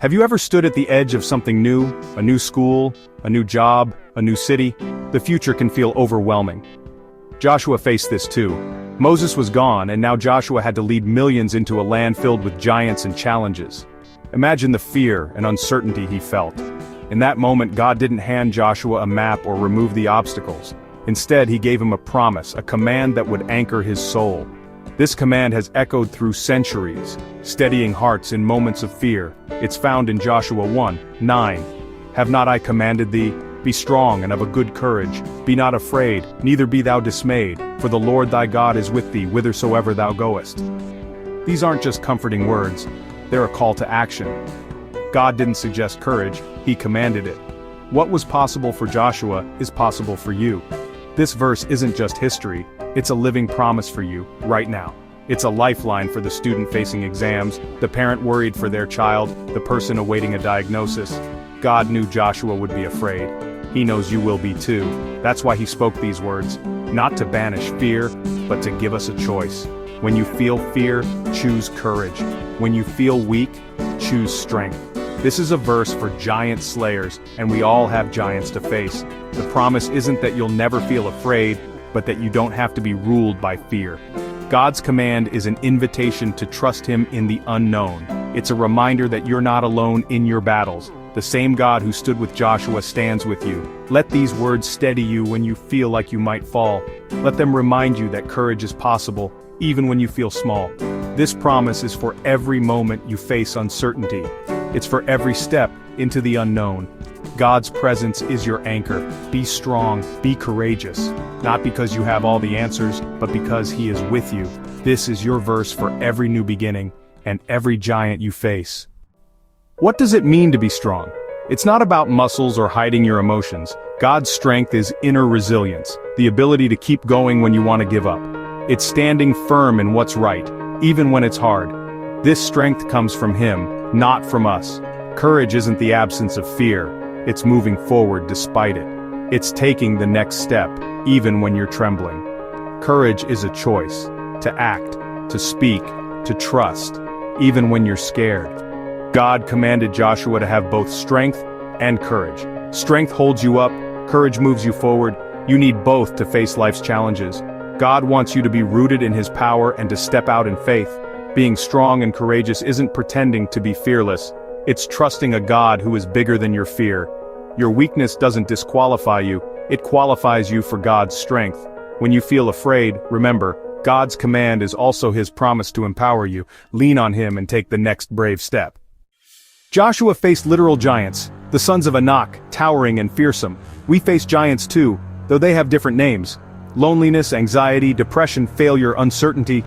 Have you ever stood at the edge of something new, a new school, a new job, a new city? The future can feel overwhelming. Joshua faced this too. Moses was gone, and now Joshua had to lead millions into a land filled with giants and challenges. Imagine the fear and uncertainty he felt. In that moment, God didn't hand Joshua a map or remove the obstacles. Instead, he gave him a promise, a command that would anchor his soul. This command has echoed through centuries, steadying hearts in moments of fear. It's found in Joshua 1:9. Have not I commanded thee? Be strong and of a good courage. Be not afraid, neither be thou dismayed, for the Lord thy God is with thee whithersoever thou goest. These aren't just comforting words, they're a call to action. God didn't suggest courage, he commanded it. What was possible for Joshua is possible for you. This verse isn't just history, it's a living promise for you, right now. It's a lifeline for the student facing exams, the parent worried for their child, the person awaiting a diagnosis. God knew Joshua would be afraid. He knows you will be too. That's why he spoke these words, not to banish fear, but to give us a choice. When you feel fear, choose courage. When you feel weak, choose strength. This is a verse for giant slayers, and we all have giants to face. The promise isn't that you'll never feel afraid, but that you don't have to be ruled by fear. God's command is an invitation to trust him in the unknown. It's a reminder that you're not alone in your battles. The same God who stood with Joshua stands with you. Let these words steady you when you feel like you might fall. Let them remind you that courage is possible, even when you feel small. This promise is for every moment you face uncertainty. It's for every step into the unknown. God's presence is your anchor. Be strong, be courageous. Not because you have all the answers, but because he is with you. This is your verse for every new beginning, and every giant you face. What does it mean to be strong? It's not about muscles or hiding your emotions. God's strength is inner resilience, the ability to keep going when you want to give up. It's standing firm in what's right, even when it's hard. This strength comes from him, not from us. Courage isn't the absence of fear, it's moving forward despite it. It's taking the next step, even when you're trembling. Courage is a choice, to act, to speak, to trust, even when you're scared. God commanded Joshua to have both strength and courage. Strength holds you up, courage moves you forward. You need both to face life's challenges. God wants you to be rooted in his power and to step out in faith. Being strong and courageous isn't pretending to be fearless. It's trusting a God who is bigger than your fear. Your weakness doesn't disqualify you, it qualifies you for God's strength. When you feel afraid, remember, God's command is also his promise to empower you. Lean on him and take the next brave step. Joshua faced literal giants, the sons of Anak, towering and fearsome. We face giants too, though they have different names. Loneliness, anxiety, depression, failure, uncertainty.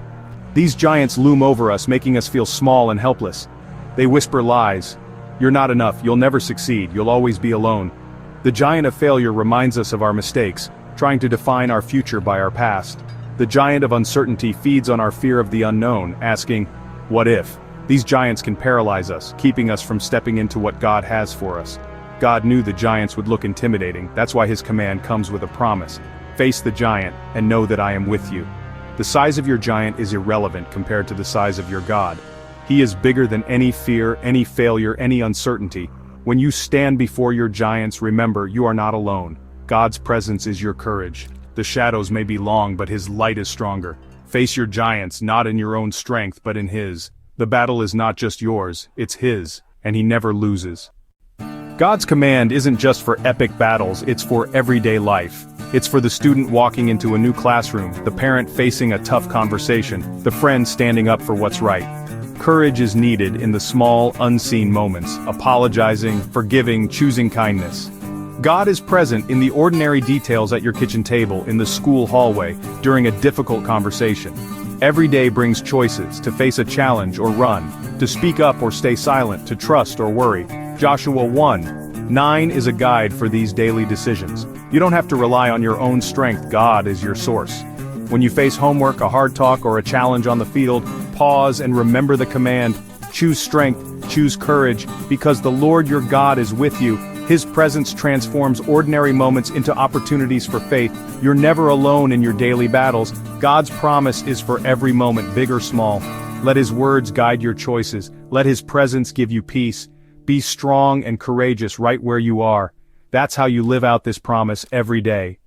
These giants loom over us, making us feel small and helpless. They whisper lies. You're not enough, you'll never succeed, you'll always be alone. The giant of failure reminds us of our mistakes, trying to define our future by our past. The giant of uncertainty feeds on our fear of the unknown, asking, what if? These giants can paralyze us, keeping us from stepping into what God has for us. God knew the giants would look intimidating, that's why his command comes with a promise. Face the giant, and know that I am with you. The size of your giant is irrelevant compared to the size of your God. He is bigger than any fear, any failure, any uncertainty. When you stand before your giants, remember, you are not alone. God's presence is your courage. The shadows may be long, but his light is stronger. Face your giants, not in your own strength, but in his. The battle is not just yours, it's his, and he never loses. God's command isn't just for epic battles, it's for everyday life. It's for the student walking into a new classroom, the parent facing a tough conversation, the friend standing up for what's right. Courage is needed in the small, unseen moments, apologizing, forgiving, choosing kindness. God is present in the ordinary details at your kitchen table, in the school hallway, during a difficult conversation. Every day brings choices, to face a challenge or run, to speak up or stay silent, to trust or worry. Joshua 1:9 is a guide for these daily decisions. You don't have to rely on your own strength, God is your source. When you face homework, a hard talk, or a challenge on the field, pause and remember the command. Choose strength, choose courage, because the Lord your God is with you. His presence transforms ordinary moments into opportunities for faith. You're never alone in your daily battles. God's promise is for every moment, big or small. Let his words guide your choices. Let his presence give you peace. Be strong and courageous right where you are. That's how you live out this promise every day.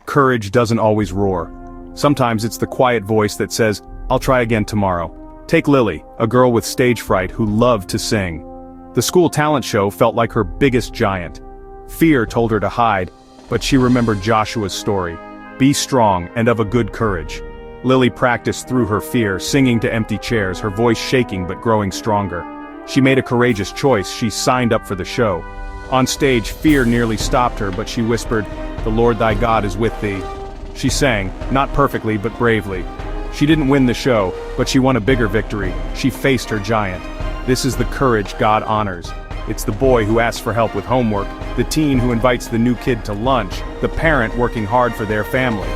Courage doesn't always roar. Sometimes it's the quiet voice that says, "I'll try again tomorrow." Take Lily, a girl with stage fright who loved to sing. The school talent show felt like her biggest giant. Fear told her to hide, but she remembered Joshua's story. Be strong and of a good courage. Lily practiced through her fear, singing to empty chairs, her voice shaking but growing stronger. She made a courageous choice. She signed up for the show. On stage, fear nearly stopped her, but she whispered, "The Lord thy God is with thee." She sang, not perfectly but bravely. She didn't win the show, but she won a bigger victory. She faced her giant. This is the courage God honors. It's the boy who asks for help with homework, the teen who invites the new kid to lunch, the parent working hard for their family.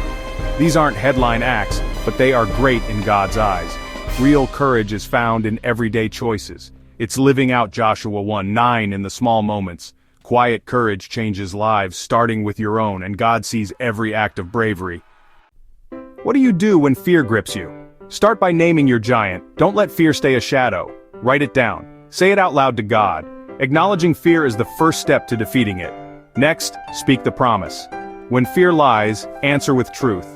These aren't headline acts, but they are great in God's eyes. Real courage is found in everyday choices. It's living out Joshua 1:9 in the small moments. Quiet courage changes lives, starting with your own, and God sees every act of bravery. What do you do when fear grips you? Start by naming your giant. Don't let fear stay a shadow. Write it down. Say it out loud to God. Acknowledging fear is the first step to defeating it. Next, speak the promise. When fear lies, answer with truth.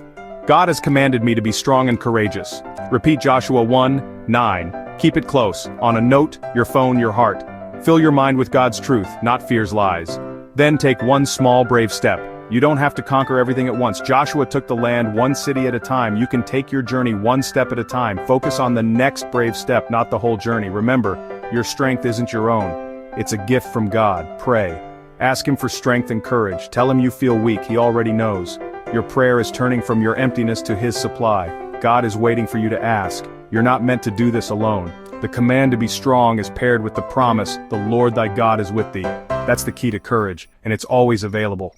God has commanded me to be strong and courageous. Repeat Joshua 1:9. Keep it close, on a note, your phone, your heart. Fill your mind with God's truth, not fear's lies. Then take one small brave step. You don't have to conquer everything at once. Joshua took the land one city at a time. You can take your journey one step at a time. Focus on the next brave step, not the whole journey. Remember, your strength isn't your own. It's a gift from God. Pray. Ask Him for strength and courage. Tell Him you feel weak. He already knows. Your prayer is turning from your emptiness to His supply. God is waiting for you to ask. You're not meant to do this alone. The command to be strong is paired with the promise, "The Lord thy God is with thee." That's the key to courage, and it's always available.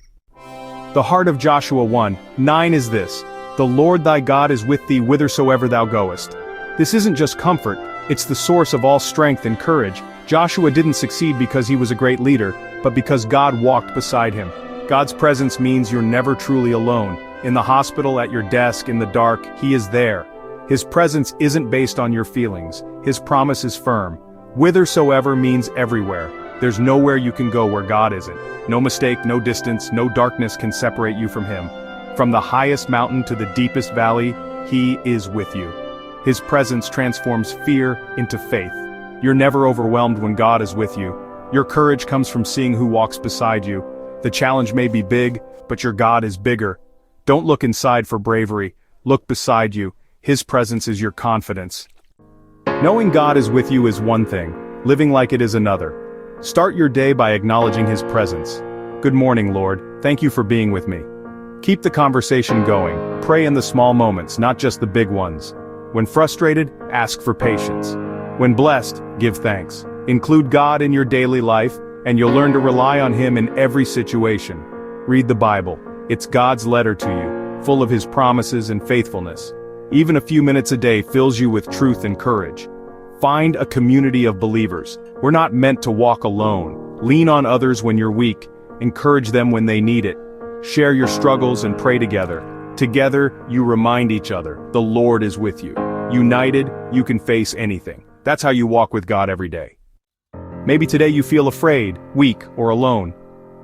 The heart of Joshua 1:9 is this: "The Lord thy God is with thee whithersoever thou goest." This isn't just comfort, it's the source of all strength and courage. Joshua didn't succeed because he was a great leader, but because God walked beside him. God's presence means you're never truly alone. In the hospital, at your desk, in the dark, He is there. His presence isn't based on your feelings. His promise is firm. Whithersoever means everywhere. There's nowhere you can go where God isn't. No mistake, no distance, no darkness can separate you from Him. From the highest mountain to the deepest valley, He is with you. His presence transforms fear into faith. You're never overwhelmed when God is with you. Your courage comes from seeing who walks beside you. The challenge may be big, but your God is bigger. Don't look inside for bravery. Look beside you. His presence is your confidence. Knowing God is with you is one thing. Living like it is another. Start your day by acknowledging His presence. Good morning, Lord. Thank you for being with me. Keep the conversation going. Pray in the small moments, not just the big ones. When frustrated, ask for patience. When blessed, give thanks. Include God in your daily life, and you'll learn to rely on Him in every situation. Read the Bible. It's God's letter to you, full of His promises and faithfulness. Even a few minutes a day fills you with truth and courage. Find a community of believers. We're not meant to walk alone. Lean on others when you're weak. Encourage them when they need it. Share your struggles and pray together. Together, you remind each other, the Lord is with you. United, you can face anything. That's how you walk with God every day. Maybe today you feel afraid, weak, or alone.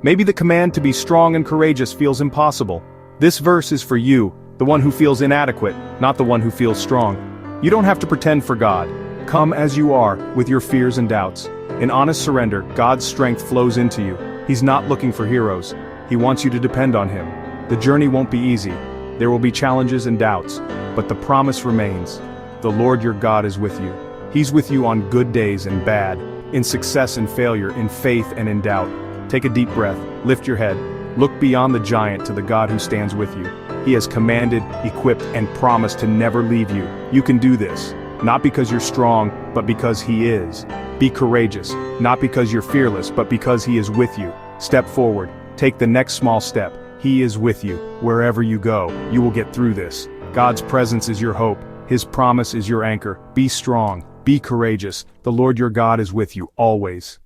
Maybe the command to be strong and courageous feels impossible. This verse is for you, the one who feels inadequate, not the one who feels strong. You don't have to pretend for God. Come as you are, with your fears and doubts. In honest surrender, God's strength flows into you. He's not looking for heroes. He wants you to depend on Him. The journey won't be easy. There will be challenges and doubts, but the promise remains. The Lord your God is with you. He's with you on good days and bad, in success and failure, in faith and in doubt. Take a deep breath, lift your head, look beyond the giant to the God who stands with you. He has commanded, equipped, and promised to never leave you. You can do this, not because you're strong, but because He is. Be courageous, not because you're fearless, but because He is with you. Step forward, take the next small step. He is with you. Wherever you go, you will get through this. God's presence is your hope. His promise is your anchor. Be strong, be courageous. The Lord your God is with you always.